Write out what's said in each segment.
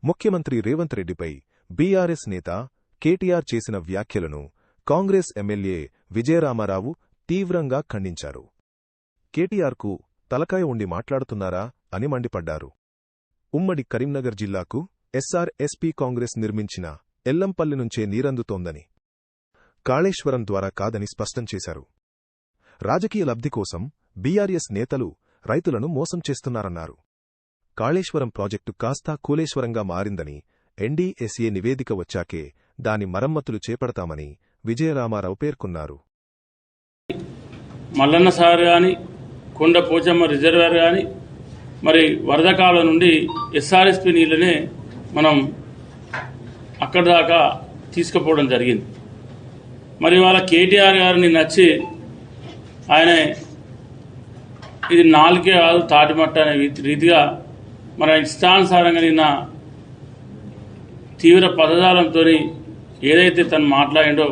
ముఖ్యమంత్రి రేవంత్ రెడ్డిపై బీఆర్ఎస్ నేత కేటీఆర్ చేసిన వ్యాఖ్యలను కాంగ్రెస్ ఎమ్మెల్యే విజయరామారావు తీవ్రంగా ఖండించారు. కేటీఆర్కు తలకాయ ఉండి మాట్లాడుతున్నారా అని మండిపడ్డారు. ఉమ్మడి కరీంనగర్ జిల్లాకు ఎస్ఆర్ఎస్పీ కాంగ్రెస్ నిర్మించిన ఎల్లంపల్లి నుంచే నీరందుతోందని, కాళేశ్వరం ద్వారా కాదని స్పష్టం చేశారు. రాజకీయ లబ్ధి కోసం బీఆర్ఎస్ నేతలు రైతులను మోసం చేస్తున్నారన్నారు. కాళేశ్వరం ప్రాజెక్టు కాస్తా కూలేశ్వరంగా మారిందని, ఎన్డీఎస్ఏ నివేదిక వచ్చాకే దాని మరమ్మతులు చేపడతామని విజయరామారావు పేర్కొన్నారు. మల్లన్న సాగర్ కానీ, కొండ పోచమ్మ రిజర్వేర్ కానీ, మరి వరద కాలం నుండి ఎస్ఆర్ఎస్పీ నీళ్ళనే మనం అక్కడి దాకా తీసుకుపోవడం జరిగింది. మరి వాళ్ళ కేటీఆర్ గారిని నచ్చి ఆయన ఇది నాలుగే కాదు తాటిమట్ట అనే రీతిగా మన ఇష్టానుసారంగా నిన్న తీవ్ర పదజాలంతో ఏదైతే తను మాట్లాడిండో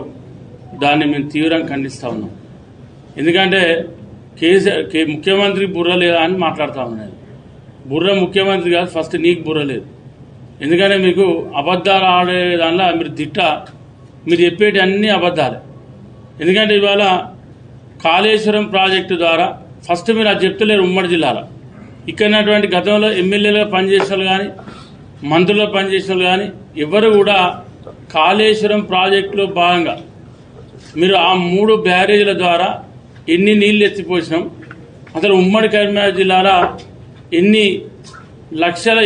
దాన్ని మేము తీవ్రంగా ఖండిస్తూ ఉన్నాం. ఎందుకంటే ముఖ్యమంత్రి బుర్ర లేదా అని మాట్లాడుతూ ఉన్నాను. బుర్ర ముఖ్యమంత్రి కాదు, ఫస్ట్ నీకు బుర్ర లేదు. ఎందుకంటే మీకు అబద్ధాలు ఆడే దానిలో మీరు చెప్పేటి అన్నీ అబద్ధాలే. ఎందుకంటే ఇవాళ కాళేశ్వరం ప్రాజెక్టు ద్వారా ఫస్ట్ మీరు అది చెప్తలేరు. ఉమ్మడి జిల్లాలో ఇక్కడటువంటి గతంలో ఎమ్మెల్యేలుగా పనిచేసిన వాళ్ళు కానీ, మంత్రులుగా పనిచేసిన వాళ్ళు కానీ ఎవరు కూడా కాళేశ్వరం ప్రాజెక్టులో భాగంగా మీరు ఆ 3 బ్యారేజీల ద్వారా ఎన్ని నీళ్లు ఎత్తిపోసినాం, అసలు ఉమ్మడి కరీంనగర్ జిల్లాలో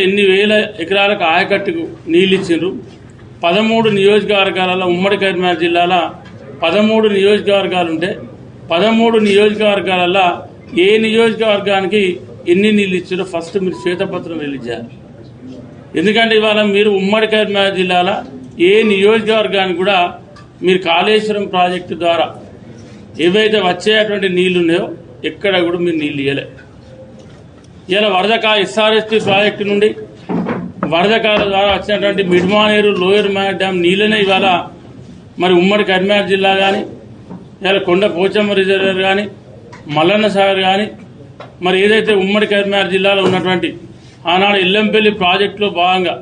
ఎన్ని వేల ఎకరాలకు ఆయకట్టుకు నీళ్ళు ఇచ్చిండ్రు, 13 నియోజకవర్గాలలో ఉమ్మడి కరీంనగర్ జిల్లాలో 13 నియోజకవర్గాలు ఉంటే 13 నియోజకవర్గాలలో ఏ నియోజకవర్గానికి ఎన్ని నీళ్ళు ఇచ్చారో ఫస్ట్ మీరు శ్వేతపత్రం రిలీజ్ చేయాలి. ఎందుకంటే ఇవాళ మీరు ఉమ్మడి కరీంనగర్ జిల్లాలో ఏ నియోజకవర్గానికి కూడా మీరు కాళేశ్వరం ప్రాజెక్టు ద్వారా ఏవైతే వచ్చేటువంటి నీళ్లు ఉన్నాయో ఎక్కడ కూడా మీరు నీళ్ళు ఇవ్వలే. ఇలా ఎస్ఆర్ఎస్పీ ప్రాజెక్టు నుండి వరదకాల ద్వారా వచ్చినటువంటి మిడ్మానేరు లోయర్ మ్యాన్ డ్యామ్ నీళ్ళనే ఇవాళ మరి ఉమ్మడి కరీంనగర్ జిల్లా కానీ, ఇలా కొండ పోచమ్మ రిజర్వేర్ కానీ, మల్లన్న సాగర్ కానీ, మరి ఏదైతే ఉమ్మడి కరీంనగర్ జిల్లాలో ఉన్నటువంటి ఆనాడు ఎల్లంపల్లి ప్రాజెక్టులో భాగంగా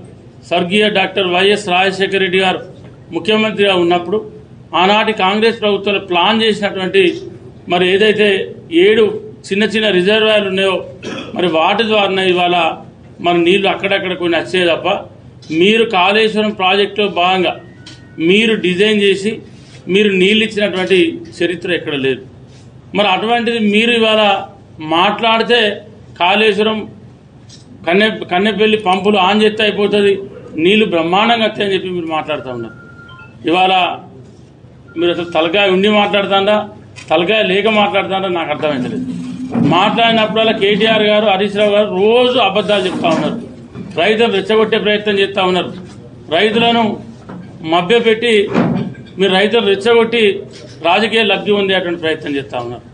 స్వర్గీయ డాక్టర్ వైఎస్ రాజశేఖర రెడ్డి గారు ముఖ్యమంత్రిగా ఉన్నప్పుడు ఆనాటి కాంగ్రెస్ ప్రభుత్వంలో ప్లాన్ చేసినటువంటి మరి ఏదైతే 7 చిన్న రిజర్వాయర్లు ఉన్నాయో మరి వాటి ద్వారా ఇవాళ మన నీళ్లు అక్కడక్కడ కొన్ని వచ్చే తప్ప మీరు కాళేశ్వరం ప్రాజెక్టులో భాగంగా మీరు డిజైన్ చేసి మీరు నీళ్ళు ఇచ్చినటువంటి చరిత్ర ఎక్కడ లేదు. మరి అటువంటిది మీరు ఇవాళ మాట్లాడితే కాళేశ్వరం కన్నెపల్లి పంపులు ఆన్ చేస్తే అయిపోతుంది, నీళ్లు బ్రహ్మాండంగా వస్తాయని చెప్పి మీరు మాట్లాడుతూ ఉన్నారు. ఇవాళ మీరు అసలు తలకాయ ఉండి మాట్లాడుతాండా, తలకాయ లేక మాట్లాడుతాండా నాకు అర్థమైంది. మాట్లాడినప్పుడల్లా కేటీఆర్ గారు, హరీష్ రావు గారు రోజు అబద్ధాలు చెప్తా ఉన్నారు. రైతులు రెచ్చగొట్టే ప్రయత్నం చేస్తూ ఉన్నారు. రైతులను మభ్యపెట్టి మీరు రైతులు రెచ్చగొట్టి రాజకీయ లబ్ధి పొందేటువంటి ప్రయత్నం చేస్తూ ఉన్నారు.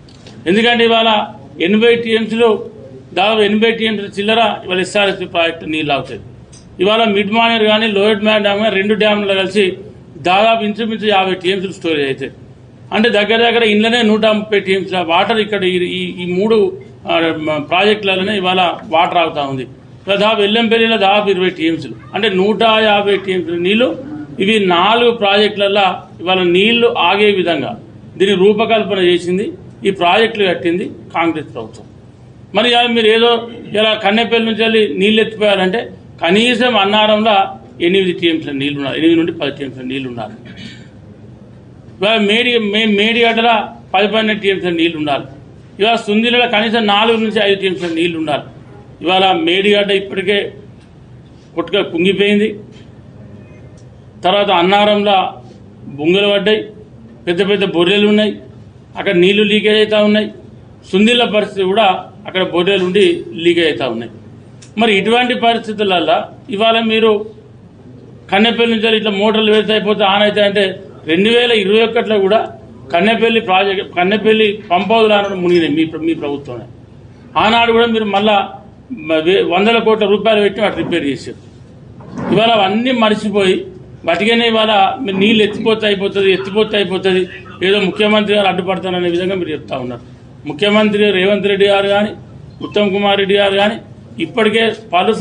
ఎందుకంటే ఇవాళ 80 టీఎంసీలు దాదాపు 80 టీఎంసీ చిల్లర ఇవాళ ఎస్ఆర్ఎస్పీ ప్రాజెక్టు నీళ్ళు అవుతాయి. ఇవాళ మిడ్ మానేర్ కానీ లోయర్ మ్యాన్ డ్యామ్ కానీ 2 డ్యామ్లు కలిసి దాదాపు ఇంచుమించు 50 టీఎంసీలు స్టోరేజ్ అవుతాయి. అంటే దగ్గర ఇంట్లోనే 130 టీఎంసీల వాటర్ ఇక్కడ ఈ 3 ప్రాజెక్టులలోనే ఇవాళ వాటర్ అవుతా ఉంది. దాదాపు ఎల్లంపల్లిలో దాదాపు 20 టీఎంసీలు, అంటే 150 టీఎంసీల నీళ్లు. ఇవి 4 ప్రాజెక్టులలో ఇవాళ నీళ్లు ఆగే విధంగా దీన్ని రూపకల్పన చేసింది, ఈ ప్రాజెక్టులు కట్టింది కాంగ్రెస్ ప్రభుత్వం. మరి మీరు ఏదో ఇలా కన్నెపల్లి నుంచి వెళ్ళి నీళ్ళు ఎత్తిపోయారంటే కనీసం అన్నారంలో 8 టీఎంసీల నీళ్లు ఉన్నారు, 8 నుండి 10 టీఎంసీల నీళ్లు ఉన్నారు. ఇవాళ మేడిగడ్డల 10-12 టీఎంసీల నీళ్లు ఉండాలి. ఇవాళ సుందిలలో కనీసం 4 నుంచి 5 టీఎంసీల నీళ్లు ఉండాలి. ఇవాళ మేడిగడ్డ ఇప్పటికే పుట్టుక కుంగిపోయింది. తర్వాత అన్నారంలో బొంగలు పడ్డాయి, పెద్ద బొర్రెలు ఉన్నాయి, అక్కడ నీళ్లు లీకేజ్ అవుతూ ఉన్నాయి. సుందిళ్ళ పరిస్థితి కూడా అక్కడ బొర్రెలు ఉండి లీకేజ్ అవుతూ ఉన్నాయి. మరి ఇటువంటి పరిస్థితులలో ఇవాళ మీరు కన్నెపల్లి నుంచి ఇట్లా మోటార్లు వేస్తే అయిపోతే ఆన్ అవుతాయి అంటే 2021లో కూడా కన్నెపల్లి పంప్ హౌస్లు ఆనాడు మునిగినాయి మీ ప్రభుత్వమే. ఆనాడు కూడా మీరు మళ్ళా 100 కోట్ల రూపాయలు పెట్టి వాటి రిపేర్ చేశారు. ఇవాళ అవన్నీ మర్చిపోయి వాటికైనా ఇవాళ మీరు నీళ్ళు ఎత్తిపోతే అయిపోతుంది, ఏదో ముఖ్యమంత్రి గారు అడ్డుపడతారనే విధంగా మీరు చెప్తా ఉన్నారు. ముఖ్యమంత్రి రేవంత్ రెడ్డి గారు కానీ, ఉత్తమ్ కుమార్ రెడ్డి గారు కానీ ఇప్పటికే పలు